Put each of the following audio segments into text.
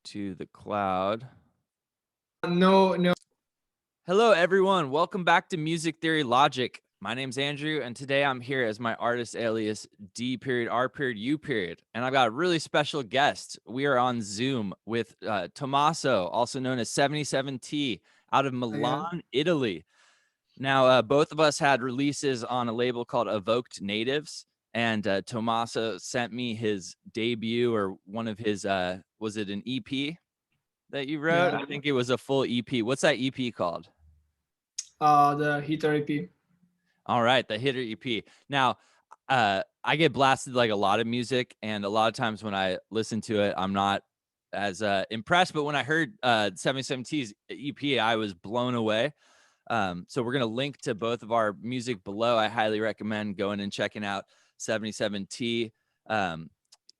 to the cloud. No. Hello, everyone. Welcome back to Music Theory Logic. My name's Andrew, and today I'm here as my artist alias D.R.U. And I've got a really special guest. We are on Zoom with Tomasso, also known as 77T, out of Yeah. Milan, Italy. Now, both of us had releases on a label called Evoked Natives, and Tomasso sent me his debut or one of his, was it an EP that you wrote? Yeah. I think it was a full EP. What's that EP called? The Heater EP. All right, the Hitter EP. Now, I get blasted like a lot of music, and a lot of times when I listen to it, I'm not as impressed. But when I heard 77T's EP, I was blown away. So we're gonna link to both of our music below. I highly recommend going and checking out 77T.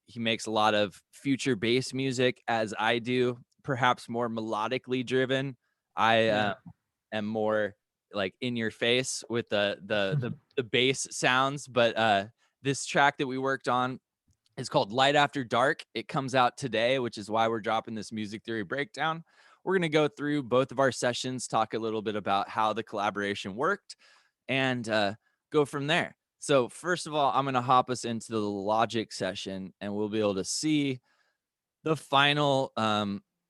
He makes a lot of future bass music, as I do, perhaps more melodically driven. I Yeah. am more like in your face with the bass sounds. But this track that we worked on is called Light After Dark. It comes out today, which is why we're dropping this music theory breakdown. We're going to go through both of our sessions, talk a little bit about how the collaboration worked, and go from there. So first of all, I'm going to hop us into the Logic session, and we'll be able to see the final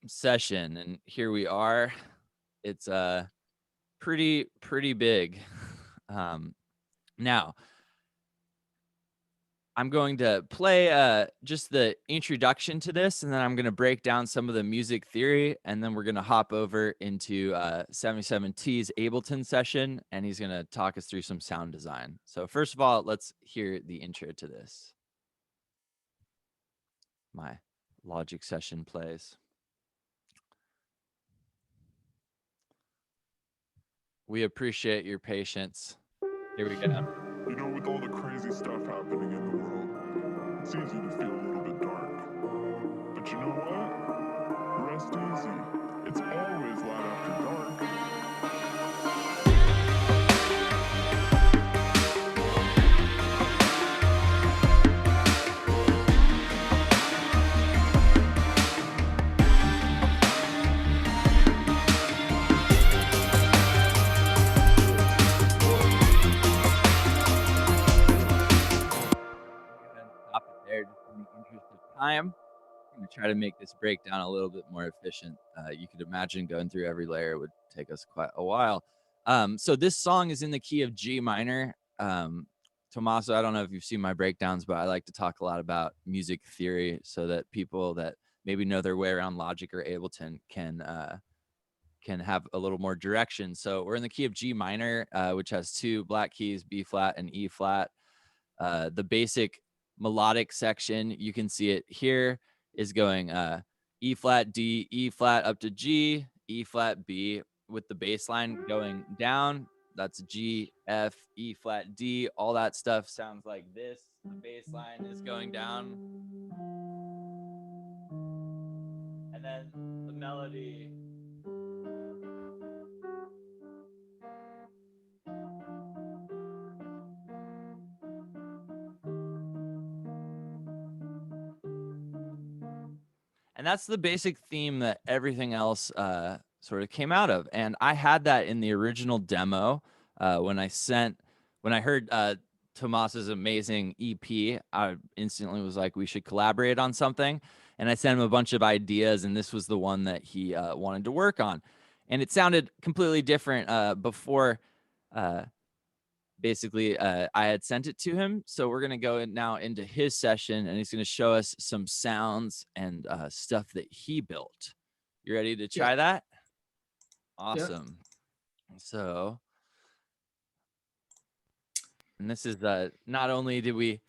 session. And here we are. It's pretty big. Now, I'm going to play just the introduction to this, and then I'm going to break down some of the music theory, and then we're going to hop over into 77T's Ableton session, and he's going to talk us through some sound design. So first of all, let's hear the intro to this. My Logic session plays. We appreciate your patience. Here we go. You know, with all the crazy stuff happening in the world, it's easy to feel a little bit dark. But you know what? Rest easy. It's always light after dark. Stop it there just in the interest of time. I'm going to try to make this breakdown a little bit more efficient. You could imagine going through every layer would take us quite a while. So this song is in the key of G minor. Tomasso, I don't know if you've seen my breakdowns, but I like to talk a lot about music theory so that people that maybe know their way around Logic or Ableton can have a little more direction. So we're in the key of G minor, which has two black keys, B flat and E flat. The basic melodic section, you can see it here, is going E flat, D, E flat up to G, E flat, B, with the bass line going down. That's G, F, E flat, D. All that stuff sounds like this. The bass line is going down. And then the melody. And that's the basic theme that everything else sort of came out of. And I had that in the original demo when I heard Tomas's amazing EP. I instantly was like, we should collaborate on something. And I sent him a bunch of ideas, and this was the one that he wanted to work on. And it sounded completely different before basically I had sent it to him. So we're going to go now into his session, and he's going to show us some sounds and stuff that he built. You ready to try that? Awesome. So, and this is not only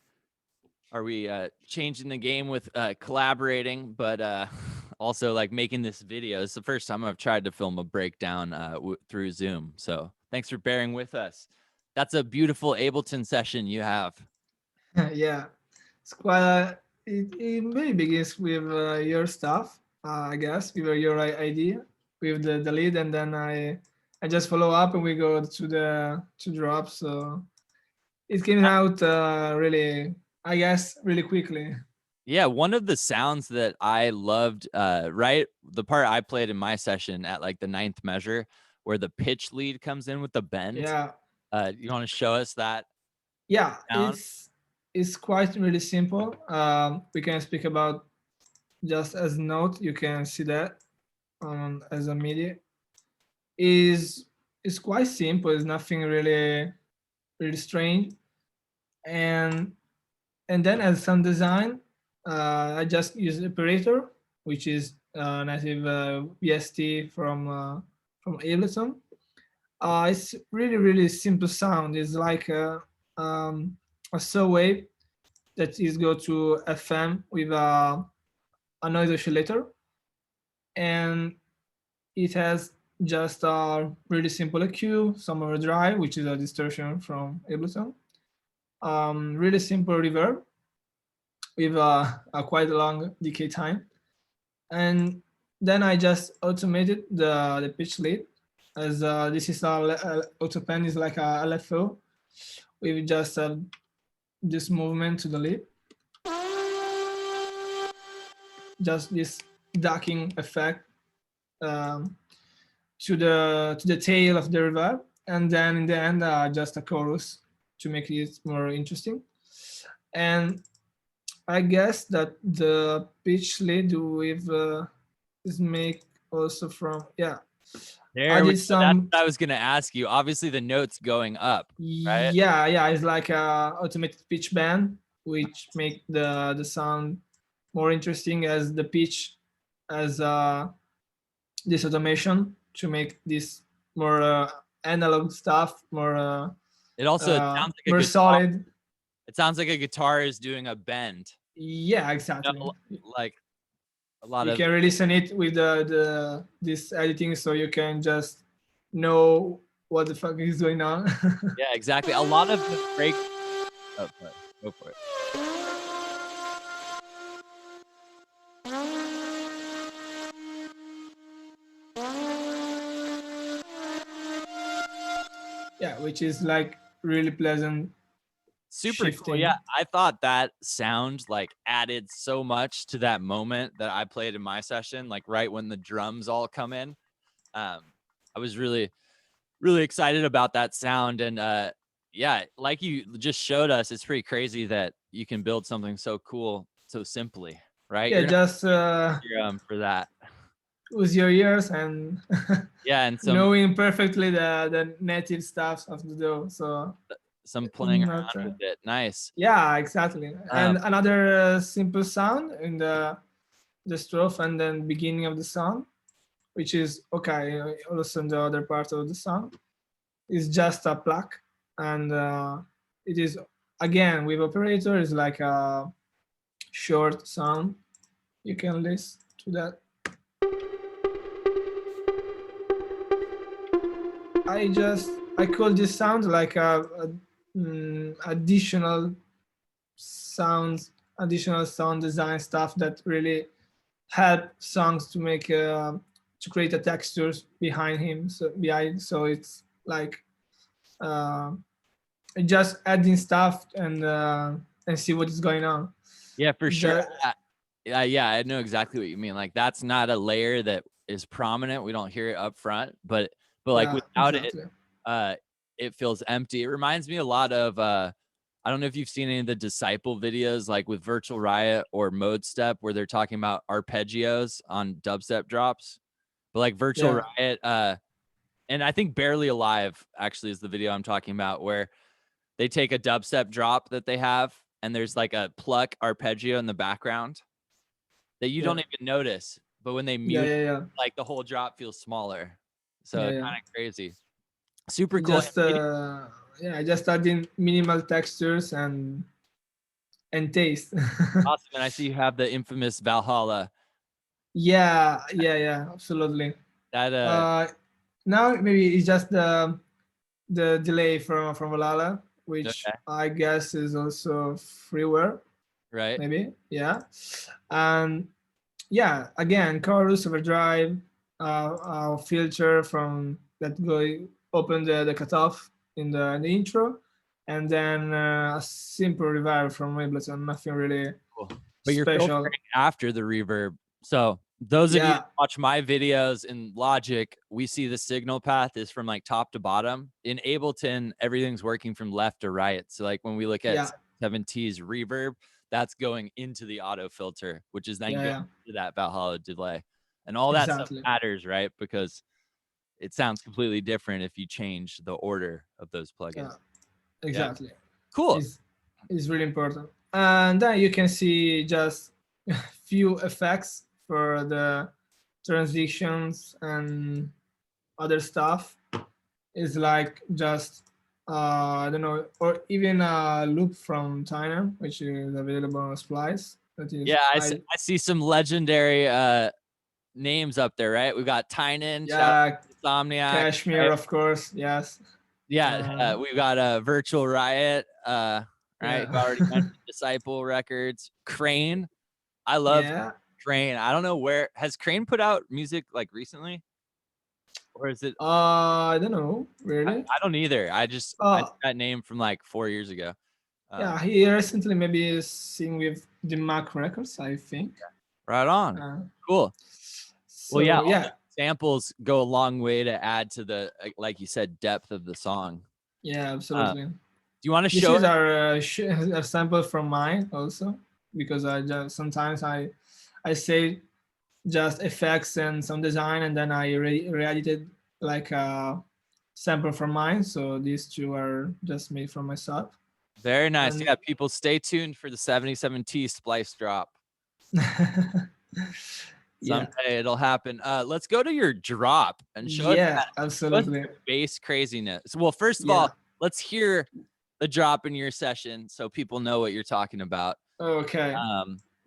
are we changing the game with collaborating, but also like making this video. It's the first time I've tried to film a breakdown through Zoom. So thanks for bearing with us. That's a beautiful Ableton session you have. Yeah. It's quite. It really begins with your stuff, I guess, with your idea, with the lead, and then I just follow up, and we go to the to drop. So it came out really, I guess, really quickly. Yeah, one of the sounds that I loved, right, the part I played in my session at like the 9th measure, where the pitch lead comes in with the bend. Yeah, You want to show us that yeah, sound? it's quite really simple. We can speak about just as note. You can see that as a MIDI. Is It's quite simple. It's nothing really strange. And then as sound design, I just use operator, which is native VST from Ableton. It's really simple sound. It's like a saw wave that is go to FM with a noise oscillator, and it has just a really simple EQ, some overdrive, which is a distortion from Ableton, really simple reverb with a quite long decay time, and then I just automated the pitch lead, as this is autopen is like a LFO with just this movement to the lead, just this ducking effect um, to the tail of the reverb, and then in the end just a chorus to make it more interesting. And I guess that the pitch lead with is make also from, yeah. I There we did go. That's some, what I was gonna ask you. Obviously, the note's going up, right? yeah, it's like a automated pitch band, which make the sound more interesting as the pitch, as this automation to make this more analog stuff It sounds like a more guitar. solid. It sounds like a guitar is doing a bend. Yeah, You exactly. know, like a lot You of can listen it with the this editing, so you can just know what the fuck is going on. yeah, exactly. A lot of the break. Oh, sorry. Go for it. Yeah, which is like really pleasant Super cool. Yeah, shifting. I thought that sound like added so much to that moment that I played in my session, like right when the drums all come in. Um, I was really excited about that sound, and yeah, like you just showed us, it's pretty crazy that you can build something so cool so simply, right? Yeah, You're not just for that. use your ears and Yeah, and knowing perfectly the native stuff of the DAW. So some playing not around with it. Nice. yeah, exactly. Um, And another simple sound in the strophe and then beginning of the song, which is okay. Also in the other part of the song is just a pluck, and it is again with operator is like a short sound. You can listen to that. I call this sound like additional sounds, additional sound design stuff that really help songs to make to create a textures behind him, so it's like uh, just adding stuff and see what is going on. yeah, for sure. The, Yeah, I know exactly what you mean. Like that's not a layer that is prominent. We don't hear it up front, but like yeah, without it, exactly. uh, it feels empty. It reminds me a lot of I don't know if you've seen any of the Disciple videos, like with Virtual Riot or Mode Step, where they're talking about arpeggios on dubstep drops. But like Virtual Yeah, Riot, and I think Barely Alive actually is the video I'm talking about, where they take a dubstep drop that they have, and there's like a pluck arpeggio in the background that you yeah, don't even notice, but when they yeah, mute, yeah, yeah, like the whole drop feels smaller. So yeah, kind yeah. of crazy. Super It cool. just yeah, just adding minimal textures and taste. Awesome. And I see you have the infamous Valhalla. Yeah, absolutely. That Uh, Now maybe it's just the delay from Valhalla, which okay, I guess is also freeware, right? maybe. Yeah, and yeah, again, chorus overdrive, filter from that go open the cutoff in the intro, and then a simple reverb from Ableton. Nothing really Cool. But you're special. filtering after the reverb. So those of you that watch my videos in Logic, we see the signal path is from like top to bottom. In Ableton, everything's working from left to right. So like when we look at 7T's reverb, that's going into the auto filter, which is then going to that Valhalla delay. And all that stuff matters, right? Because it sounds completely different if you change the order of those plugins. Yeah, exactly. Yeah. Cool. It's really important. And then you can see just a few effects for the transitions and other stuff. It's like just I don't know, or even a loop from China, which is available on Splice. That is, I see some legendary names up there, right? We've got Tynan, Insomniac, Kashmir, right? Of course, yes. Yeah, we've got Virtual Riot, right? We already mentioned Disciple Records, Crane. I love Crane. I don't know where has Crane put out music like recently, or is it? I don't know, really. I don't either. I just that name from like 4 years ago. Yeah, he recently maybe is singing with the Mac Records, I think. Right on. Cool. So, well, yeah. Samples go a long way to add to the, like you said, depth of the song. Yeah, absolutely. Do you want to show? This is our sample from mine also, because I just sometimes I say just effects and some design, and then I re-edited like a sample from mine. So these two are just made from myself. Very nice. Yeah, people stay tuned for the 77T splice drop. Someday it'll happen. Let's go to your drop and show us absolutely bass craziness. Well, first of all, let's hear the drop in your session so people know what you're talking about. Okay.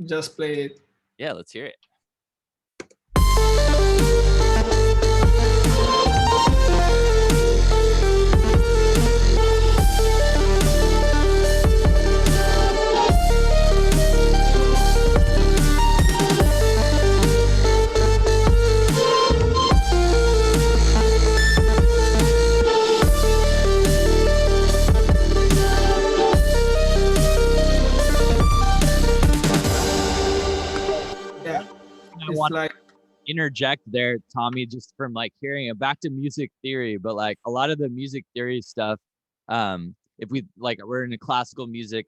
Just play it. Yeah, let's hear it. Interject there, Tommy, just from like hearing it back to music theory, but like a lot of the music theory stuff, if we like we're in a classical music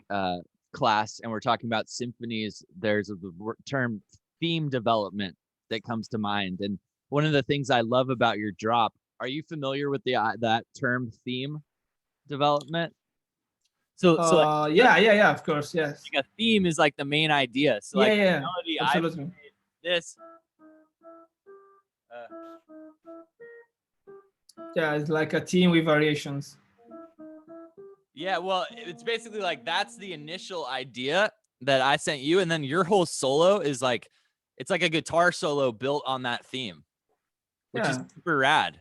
class and we're talking about symphonies, there's a term theme development that comes to mind. And one of the things I love about your drop, are you familiar with that term theme development? So like, yeah, of course, yes. Like a theme is like the main idea. So like melody, absolutely. This. Yeah, it's like a theme with variations. Yeah, well, it's basically like that's the initial idea that I sent you, and then your whole solo is like, it's like a guitar solo built on that theme, which is super rad.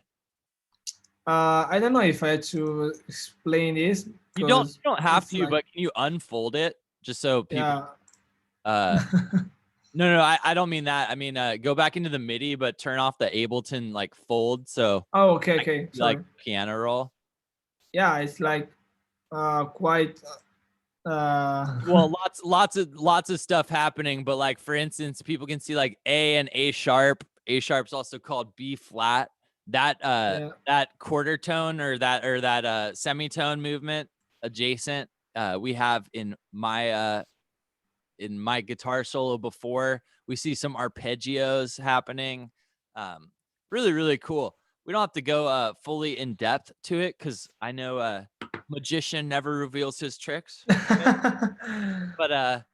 I don't know if I had to explain this. You don't have to, like, but can you unfold it just so people? No, I don't mean that. I mean, go back into the MIDI, but turn off the Ableton like fold. So. Oh, okay. Like piano roll. Yeah, it's like quite. Well, lots of stuff happening, but like for instance, people can see like A and A sharp. A sharp's also called B flat. That that quarter tone or that semitone movement adjacent we have in my guitar solo before. We see some arpeggios happening. Really, really cool. We don't have to go fully in depth to it because I know magician never reveals his tricks. But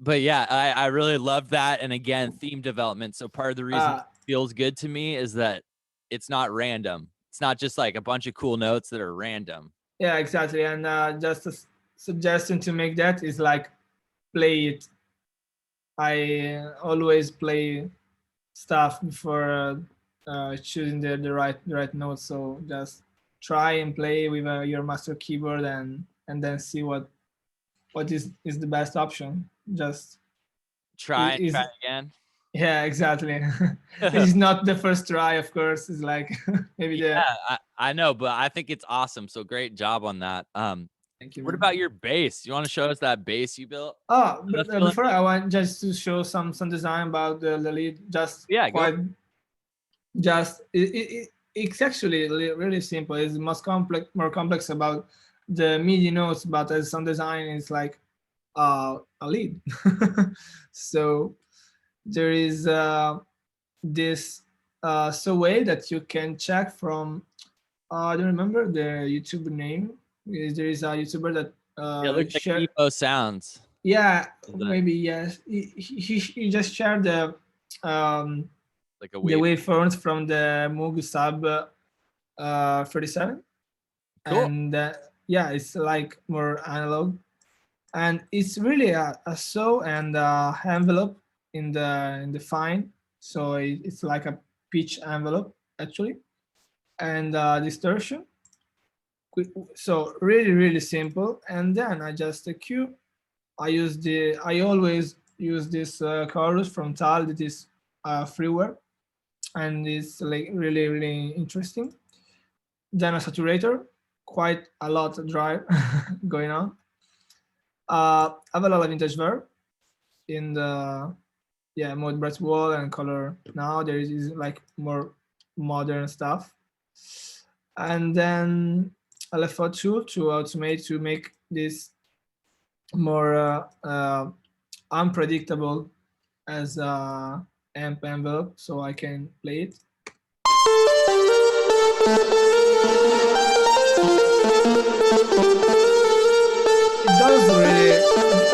yeah, I really love that. And again, theme development. So part of the reason it feels good to me is that it's not random. It's not just like a bunch of cool notes that are random. Yeah, exactly. And just a suggestion to make that is like play it. I always play stuff before choosing the right notes. So just try and play with your master keyboard and then see what is the best option. Just try again. Yeah, exactly. It's not the first try, of course. It's like maybe I know, but I think it's awesome. So great job on that. Thank you. What Man. about your bass? You want to show us that bass you built? Oh, That's but feeling before I want just to show some design about the lead. Just Yeah, go. quite just it's actually really simple. It's more complex about the MIDI notes, but as sound design is like a lead. So there is this so way that you can check from I don't remember the YouTube name. There is a YouTuber that Yeah, it looks like share. Evo Sounds. Yeah, Is that maybe yes. He just shared um, like a the wave? waveforms from the Moog Sub 37, Cool. and yeah, it's like more analog, and it's really a saw and envelope in the fine, so it's like a pitch envelope actually, and distortion. So really simple, and then I just EQ. I always use this chorus from Tal that is freeware, and it's like really interesting. Then a saturator, quite a lot of drive going on. I have a lot of vintage verb in the mode breath wall and color. Now there is like more modern stuff, and then I left for tool to automate to make this more unpredictable as a amp envelope, so I can play it.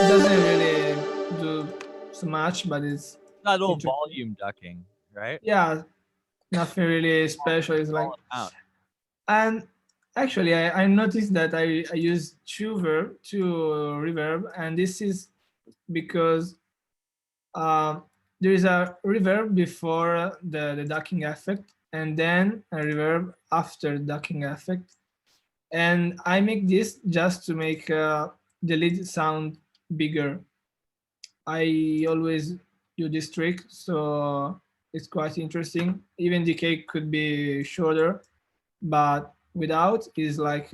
It doesn't really do so much, but it's That little interesting. volume ducking, right? Yeah, nothing really special. It's like, Out. and actually, I noticed that I use two reverb, and this is because there is a reverb before the ducking effect, and then a reverb after ducking effect. And I make this just to make the lead sound bigger. I always do this trick, so it's quite interesting. Even decay could be shorter, but without is like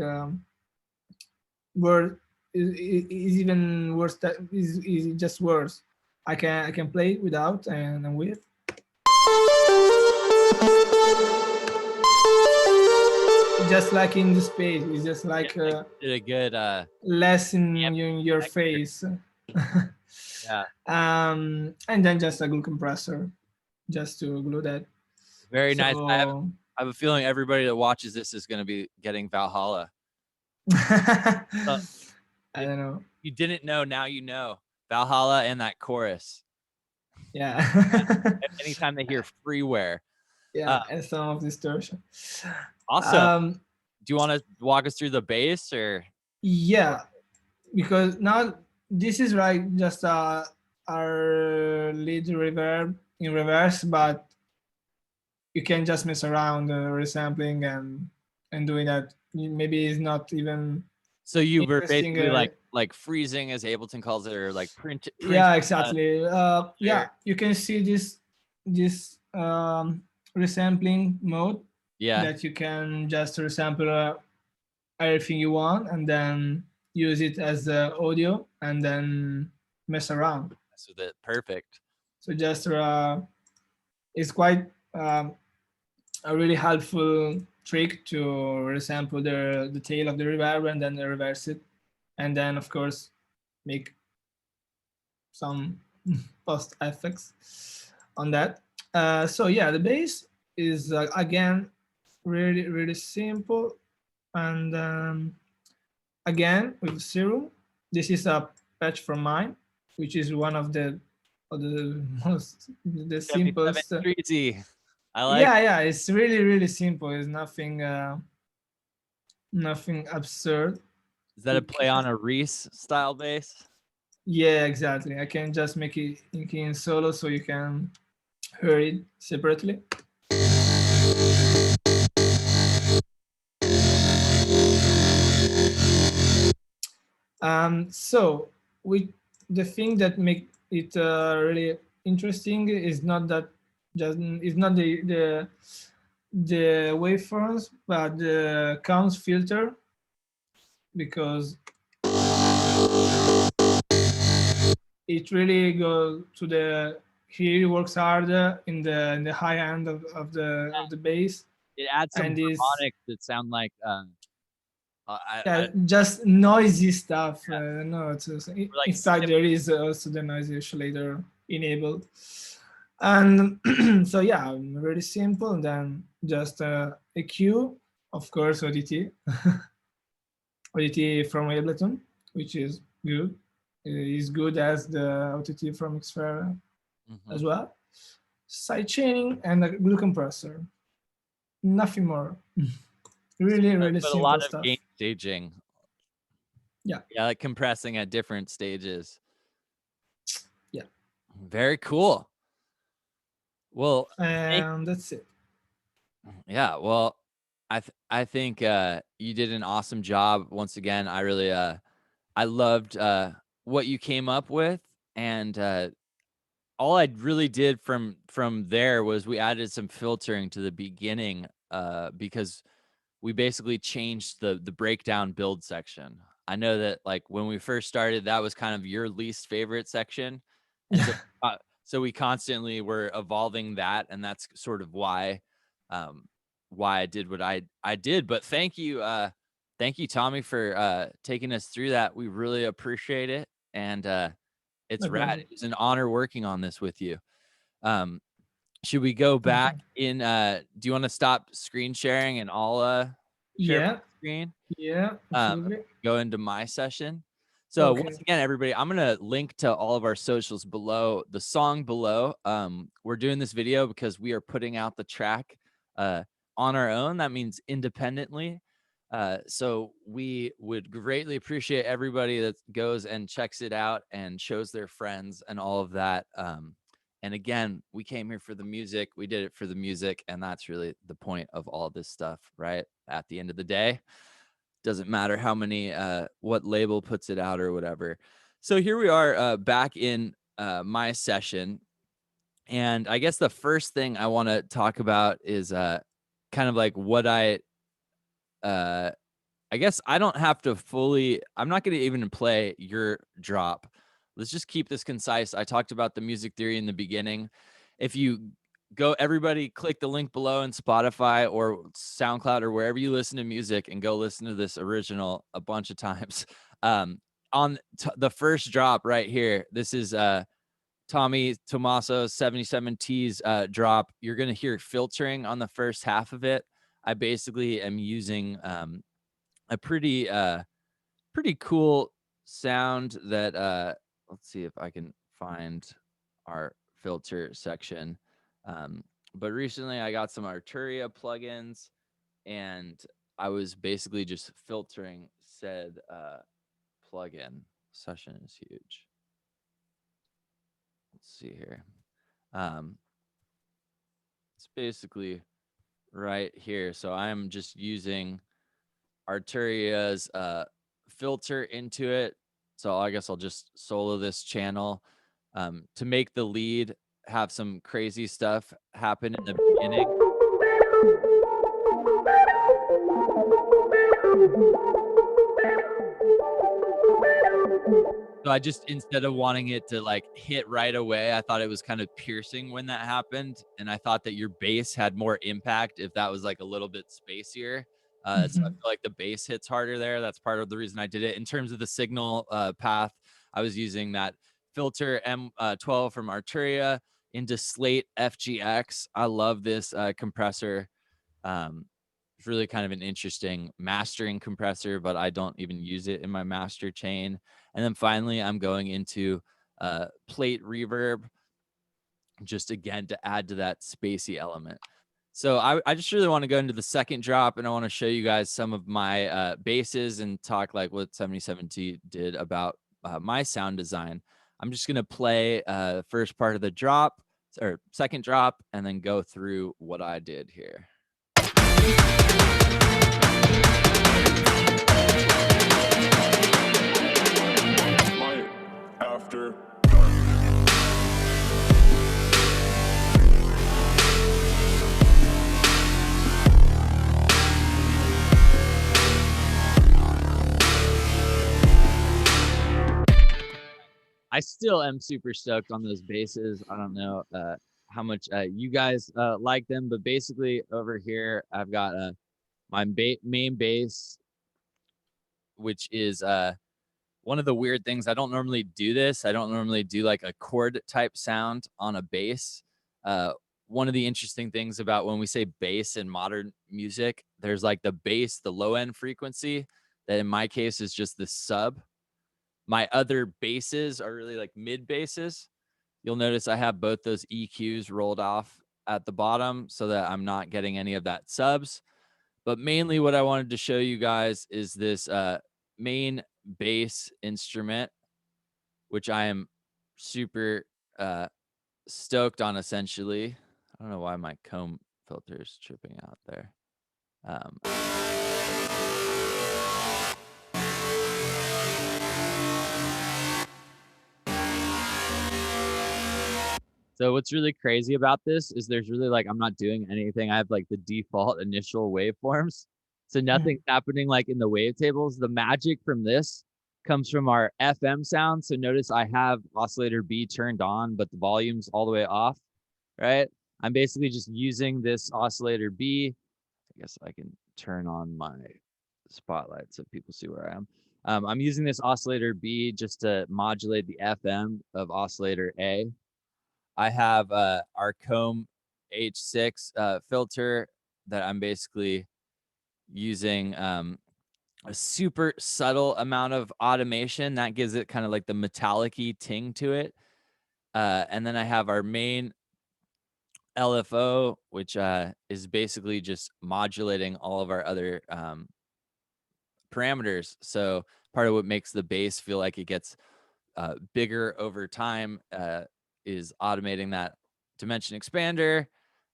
word is even worse. That is just worse. I can play it without and with. Just like in the space, it's just like Did a good less in your texture. face. Yeah. And then just a glue compressor, just to glue that. Very So, nice. I have a feeling everybody that watches this is going to be getting Valhalla. I don't know. You didn't know, now you know. Valhalla and that chorus. Yeah. Anytime they hear freeware. Yeah, and some of distortion. Awesome. Do you want to walk us through the bass or? Yeah, because now this is like just our lead reverb in reverse, but you can just mess around resampling and doing that. Maybe it's not even. So you were interesting, basically like freezing, as Ableton calls it, or like print. Yeah, exactly. Yeah, you can see this resampling mode. Yeah. That you can just resample everything you want and then use it as audio and then mess around. Mess with it. Perfect. So just it's quite a really helpful trick to resample the tail of the reverb and then reverse it, and then of course make some post effects on that. So yeah, the bass is again really simple, and again with Serum. This is a patch from mine, which is one of the most the simplest. Easy. I like. Yeah, it's really simple. It's nothing nothing absurd. Is that a play on a Reese style bass? Yeah, exactly. I can just make it in solo so you can hear it separately. So the thing that make it really interesting is not that just it's not the waveforms, but the counts filter, because it really goes to the he really works hard in the high end of the bass, It adds some and is harmonics that sound like yeah, just noisy stuff. Yeah. No, like in fact there is also the noisy oscillator enabled, and so yeah, very simple. And then just EQ, of course, ODT, ODT from Ableton, which is good. Is good as the OTT from Xfer as well. Side chaining and a glue compressor. Nothing more. Really, really but a lot simple of stuff. gain staging. Yeah. Yeah, like compressing at different stages. Yeah. Very cool. Well, And that's it. yeah, well, I think you did an awesome job. Once again, I really I loved what you came up with, and all I really did from there was we added some filtering to the beginning because we basically changed the breakdown build section. I know that like when we first started, that was kind of your least favorite section, and so so we constantly were evolving that, and that's sort of why I did what I did. But thank you, Tommy, for taking us through that. We really appreciate it, and it's No rad. problem. It was an honor working on this with you. Should we go back in? Do you want to stop screen sharing and I'll share my screen? Yeah, absolutely. Go into my session. So once again, everybody, I'm gonna link to all of our socials below the song below. We're doing this video because we are putting out the track on our own. That means independently. So we would greatly appreciate everybody that goes and checks it out and shows their friends and all of that. And again, we came here for the music. We did it for the music. And that's really the point of all this stuff, right? At the end of the day, doesn't matter how many, what label puts it out or whatever. So here we are back in my session. And I guess the first thing I want to talk about is kind of like what I guess I don't have to fully, I'm not going to even play your drop. Let's just keep this concise. I talked about the music theory in the beginning. If you go, everybody click the link below in Spotify or SoundCloud or wherever you listen to music and go listen to this original a bunch of times. On the first drop right here, this is Tomasso 77T's drop. You're going to hear filtering on the first half of it. I basically am using a pretty cool sound that let's see if I can find our filter section. But recently I got some Arturia plugins and I was basically just filtering said plugin. Session is huge. Let's see here. It's basically right here. So I'm just using Arturia's filter into it. So I guess I'll just solo this channel to make the lead have some crazy stuff happen in the beginning. So I just, instead of wanting it to like hit right away, I thought it was kind of piercing when that happened. And I thought that your bass had more impact if that was like a little bit spacier. So I feel like the bass hits harder there. That's part of the reason I did it. In terms of the signal path, I was using that filter M12 from Arturia into Slate FGX. I love this compressor. It's really kind of an interesting mastering compressor, but I don't even use it in my master chain. And then finally, I'm going into plate reverb, just again to add to that spacey element. So I just really want to go into the second drop, and I want to show you guys some of my basses and talk like what 77T did about my sound design. I'm just going to play first part of the drop or second drop and then go through what I did here. Light after I still am super stoked on those basses. I don't know how much you guys like them, but basically over here I've got my main bass, which is one of the weird things. I don't normally do this. I don't normally do like a chord type sound on a bass. One of the interesting things about when we say bass in modern music, there's like the bass, the low end frequency, that in my case is just the sub. My other basses are really like mid basses. You'll notice I have both those EQs rolled off at the bottom so that I'm not getting any of that subs. But mainly what I wanted to show you guys is this main bass instrument, which I am super stoked on essentially. I don't know why my comb filter is tripping out there. So what's really crazy about this is there's really like, I'm not doing anything. I have like the default initial waveforms. So nothing's happening like in the wavetables. The magic from this comes from our FM sound. So notice I have oscillator B turned on, but the volume's all the way off, right? I'm basically just using this oscillator B. I guess I can turn on my spotlight so people see where I am. I'm using this oscillator B just to modulate the FM of oscillator A. I have our Comb H6 filter that I'm basically using a super subtle amount of automation that gives it kind of like the metallic-y ting to it. And then I have our main LFO, which is basically just modulating all of our other parameters. So part of what makes the bass feel like it gets bigger over time is automating that dimension expander.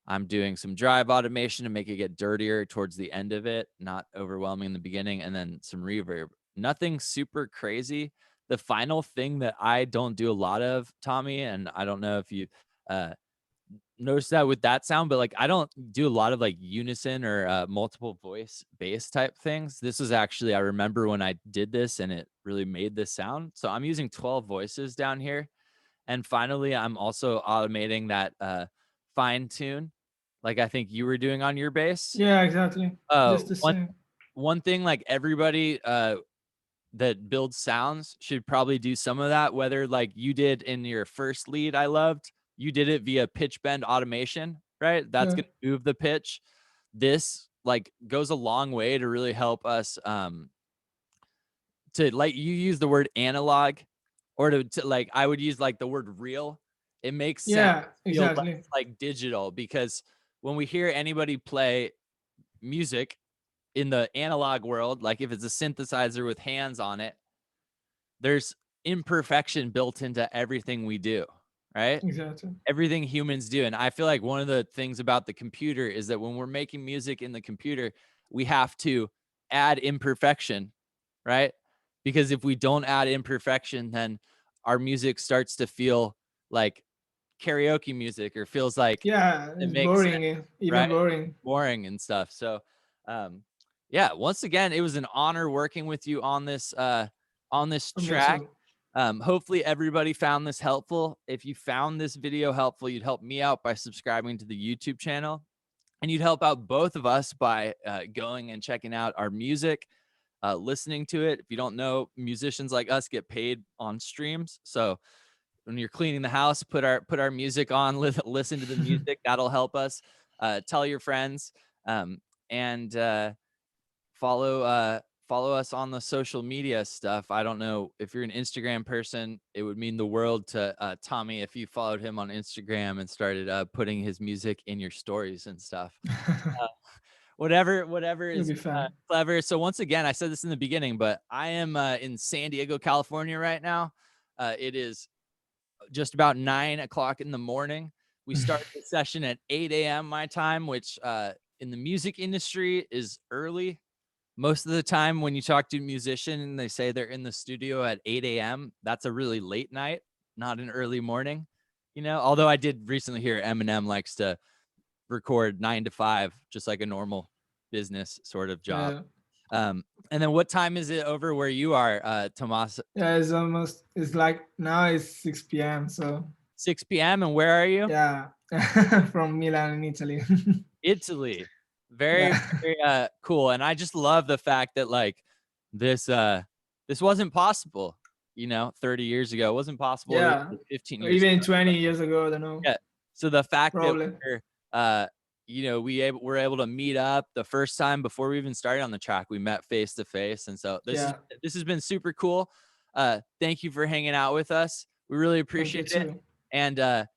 I'm doing some drive automation to make it get dirtier towards the end of it, not overwhelming in the beginning, and then some reverb. Nothing super crazy. The final thing that I don't do a lot of, Tommy, and I don't know if you notice that with that sound, but like I don't do a lot of like unison or multiple voice bass type things. This was actually, I remember when I did this and it really made this sound. So I'm using 12 voices down here. And finally, I'm also automating that fine tune, like I think you were doing on your bass. Yeah, exactly. Just the same. One thing like everybody that builds sounds should probably do some of that, whether like you did in your first lead I loved, you did it via pitch bend automation, right? That's gonna move the pitch. This like goes a long way to really help us to like you use the word analog or to like I would use like the word real. It makes sound feel less like digital because when we hear anybody play music in the analog world, like if it's a synthesizer with hands on it, there's imperfection built into everything we do, right? Exactly. Everything humans do. And I feel like one of the things about the computer is that when we're making music in the computer, we have to add imperfection, right? Because if we don't add imperfection, then our music starts to feel like karaoke music or feels like it It's makes sense, boring, even right? Boring and stuff. So yeah, once again, it was an honor working with you on this track. Hopefully everybody found this helpful. If you found this video helpful, you'd help me out by subscribing to the YouTube channel, and you'd help out both of us by going and checking out our music, listening to it. If you don't know, musicians like us get paid on streams. So when you're cleaning the house, put our music on, listen to the music. That'll help us. Tell your friends, and follow us on the social media stuff. I don't know if you're an Instagram person, it would mean the world to Tommy if you followed him on Instagram and started putting his music in your stories and stuff. Whatever is clever. So once again, I said this in the beginning, but I am in San Diego, California right now. It is just about 9 o'clock in the morning. We start the session at 8 a.m. my time, which in the music industry is early. Most of the time when you talk to a musician and they say they're in the studio at 8 a.m., that's a really late night, not an early morning. You know, although I did recently hear Eminem likes to record 9 to 5, just like a normal business sort of job. And then what time is it over where you are, Tomasso? Yeah, it's like now it's 6 p.m. So 6 p.m. And where are you? yeah, from Milan in Italy. Italy. Very, Yeah, very cool. And I just love the fact that like this wasn't possible, 30 years ago. It wasn't possible really yeah. 15 Or years even ago. 20 years ago, I don't know. Yeah. So the fact that Probably. we're able to meet up the first time before we even started on the track, we met face to face. And so Yeah. this has been super cool. Thank you for hanging out with us. We really Thank you appreciate it. too. And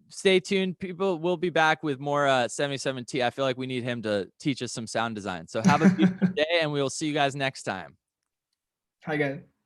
stay tuned, people. We'll be back with more 77T. I feel like we need him to teach us some sound design. So have a beautiful day, and we will see you guys next time. Hi guys.